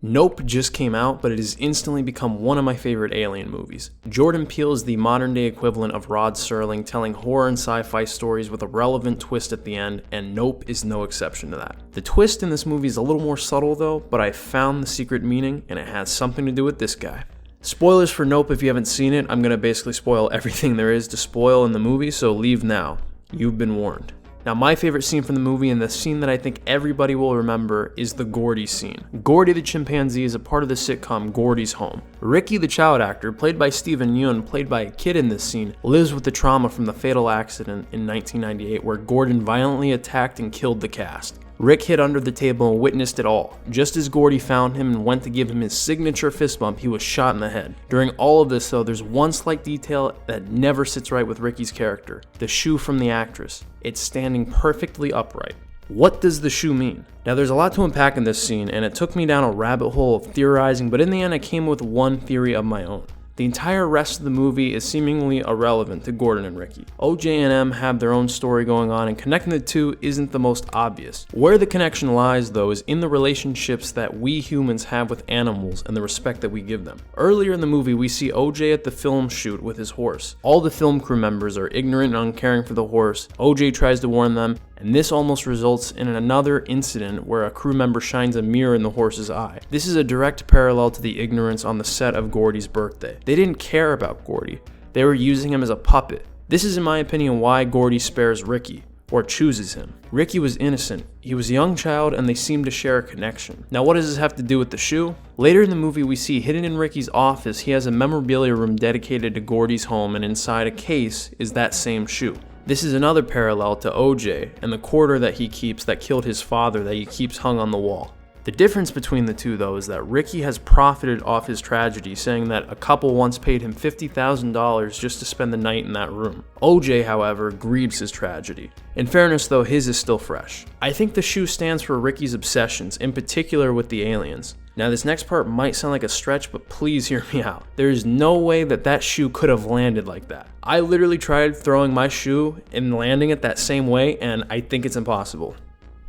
Nope just came out, but it has instantly become one of my favorite Alien movies. Jordan Peele is the modern-day equivalent of Rod Serling, telling horror and sci-fi stories with a relevant twist at the end, and Nope is no exception to that. The twist in this movie is a little more subtle though, but I found the secret meaning, and it has something to do with this guy. Spoilers for Nope if you haven't seen it. I'm going to basically spoil everything there is to spoil in the movie, so leave now. You've been warned. Now, my favorite scene from the movie, and the scene that I think everybody will remember, is the Gordy scene. Gordy the chimpanzee is a part of the sitcom Gordy's home. Ricky the child actor, played by Steven Yeun, played by a kid in this scene, lives with the trauma from the fatal accident in 1998 where Gordon violently attacked and killed the cast. Rick hid under the table and witnessed it all. Just as Gordy found him and went to give him his signature fist bump, he was shot in the head. During all of this though, there's one slight detail that never sits right with Ricky's character. The shoe from the actress. It's standing perfectly upright. What does the shoe mean? Now there's a lot to unpack in this scene, and it took me down a rabbit hole of theorizing, but in the end I came with one theory of my own. The entire rest of the movie is seemingly irrelevant to Gordon and Ricky. OJ and M have their own story going on, and connecting the two isn't the most obvious. Where the connection lies though is in the relationships that we humans have with animals and the respect that we give them. Earlier in the movie we see OJ at the film shoot with his horse. All the film crew members are ignorant and uncaring for the horse. OJ tries to warn them, and this almost results in another incident where a crew member shines a mirror in the horse's eye. This is a direct parallel to the ignorance on the set of Gordy's birthday. They didn't care about Gordy. They were using him as a puppet. This is in my opinion why Gordy spares Ricky, or chooses him. Ricky was innocent. He was a young child and they seemed to share a connection. Now what does this have to do with the shoe? Later in the movie we see hidden in Ricky's office he has a memorabilia room dedicated to Gordy's home, and inside a case is that same shoe. This is another parallel to OJ and the quarter that he keeps that killed his father that he keeps hung on the wall. The difference between the two though is that Ricky has profited off his tragedy, saying that a couple once paid him $50,000 just to spend the night in that room. OJ, however, grieves his tragedy. In fairness though, his is still fresh. I think the shoe stands for Ricky's obsessions, in particular with the aliens. Now this next part might sound like a stretch, but please hear me out. There is no way that that shoe could have landed like that. I literally tried throwing my shoe and landing it that same way, and I think it's impossible.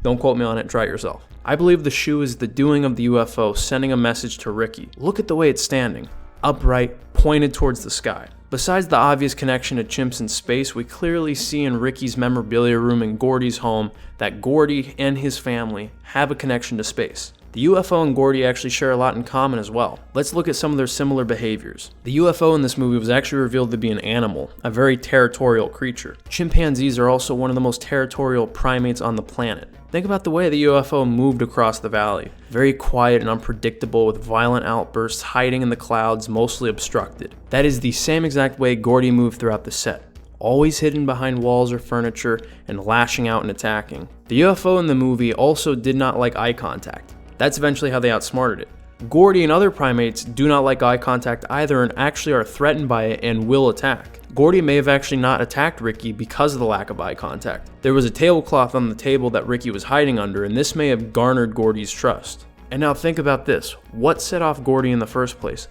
Don't quote me on it, try it yourself. I believe the shoe is the doing of the UFO sending a message to Ricky. Look at the way it's standing. Upright, pointed towards the sky. Besides the obvious connection to chimps in space, we clearly see in Ricky's memorabilia room in Gordy's home that Gordy and his family have a connection to space. The UFO and Gordy actually share a lot in common as well. Let's look at some of their similar behaviors. The UFO in this movie was actually revealed to be an animal, a very territorial creature. Chimpanzees are also one of the most territorial primates on the planet. Think about the way the UFO moved across the valley. Very quiet and unpredictable, with violent outbursts, hiding in the clouds, mostly obstructed. That is the same exact way Gordy moved throughout the set. Always hidden behind walls or furniture and lashing out and attacking. The UFO in the movie also did not like eye contact. That's eventually how they outsmarted it. Gordy and other primates do not like eye contact either and actually are threatened by it and will attack. Gordy may have actually not attacked Ricky because of the lack of eye contact. There was a tablecloth on the table that Ricky was hiding under, and this may have garnered Gordy's trust. And now think about this. What set off Gordy in the first place?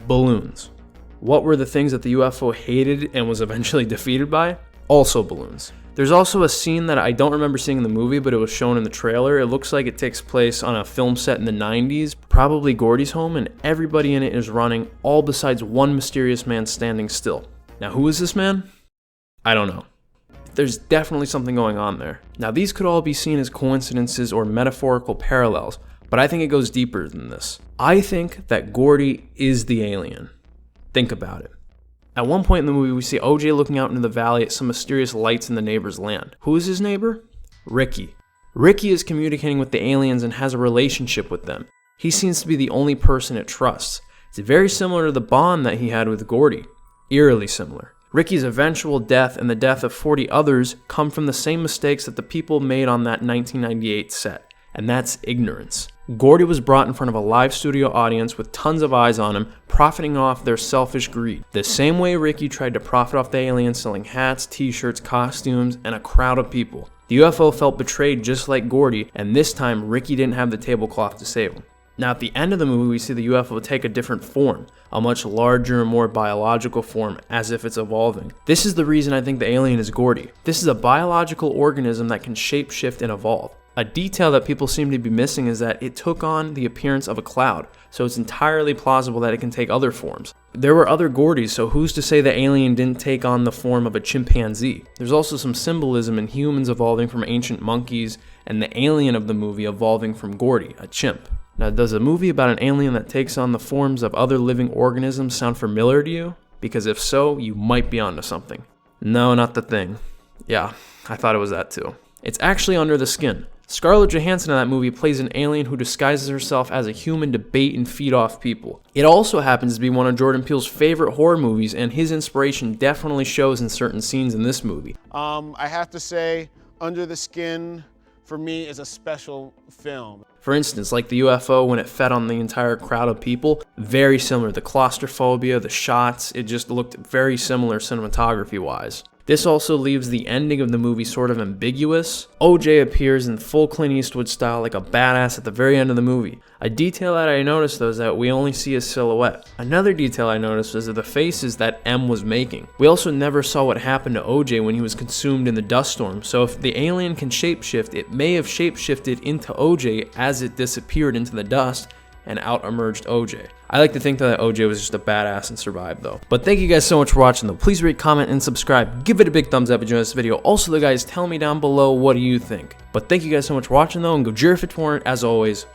Balloons. What were the things that the UFO hated and was eventually defeated by? Also balloons. There's also a scene that I don't remember seeing in the movie, but it was shown in the trailer. It looks like it takes place on a film set in the 90s, probably Gordy's home, and everybody in it is running, all besides one mysterious man standing still. Now, who is this man? I don't know. There's definitely something going on there. Now, these could all be seen as coincidences or metaphorical parallels, but I think it goes deeper than this. I think that Gordy is the alien. Think about it. At one point in the movie, we see OJ looking out into the valley at some mysterious lights in the neighbor's land. Who is his neighbor? Ricky. Ricky is communicating with the aliens and has a relationship with them. He seems to be the only person it trusts. It's very similar to the bond that he had with Gordy. Eerily similar. Ricky's eventual death and the death of 40 others come from the same mistakes that the people made on that 1998 set, and that's ignorance. Gordy was brought in front of a live studio audience with tons of eyes on him, profiting off their selfish greed. The same way Ricky tried to profit off the aliens selling hats, t-shirts, costumes, and a crowd of people. The UFO felt betrayed just like Gordy, and this time Ricky didn't have the tablecloth to save him. Now at the end of the movie we see the UFO take a different form, a much larger and more biological form, as if it's evolving. This is the reason I think the alien is Gordy. This is a biological organism that can shapeshift and evolve. A detail that people seem to be missing is that it took on the appearance of a cloud, so it's entirely plausible that it can take other forms. There were other Gordys, so who's to say the alien didn't take on the form of a chimpanzee? There's also some symbolism in humans evolving from ancient monkeys and the alien of the movie evolving from Gordy, a chimp. Now, does a movie about an alien that takes on the forms of other living organisms sound familiar to you? Because if so, you might be onto something. No, not The Thing. Yeah, I thought it was that too. It's actually Under the Skin. Scarlett Johansson in that movie plays an alien who disguises herself as a human to bait and feed off people. It also happens to be one of Jordan Peele's favorite horror movies, and his inspiration definitely shows in certain scenes in this movie. I have to say, Under the Skin, for me, is a special film. For instance, like the UFO when it fed on the entire crowd of people, very similar. The claustrophobia, the shots, it just looked very similar cinematography-wise. This also leaves the ending of the movie sort of ambiguous. OJ appears in full Clint Eastwood style like a badass at the very end of the movie. A detail that I noticed though is that we only see his silhouette. Another detail I noticed is the faces that M was making. We also never saw what happened to OJ when he was consumed in the dust storm, so if the alien can shapeshift, it may have shapeshifted into OJ as it disappeared into the dust, and out emerged OJ. I like to think that OJ was just a badass and survived though. But thank you guys so much for watching though. Please rate, comment, and subscribe. Give it a big thumbs up if you enjoyed this video. Also, guys, tell me down below what do you think. But thank you guys so much for watching though, and go Giraffe as always.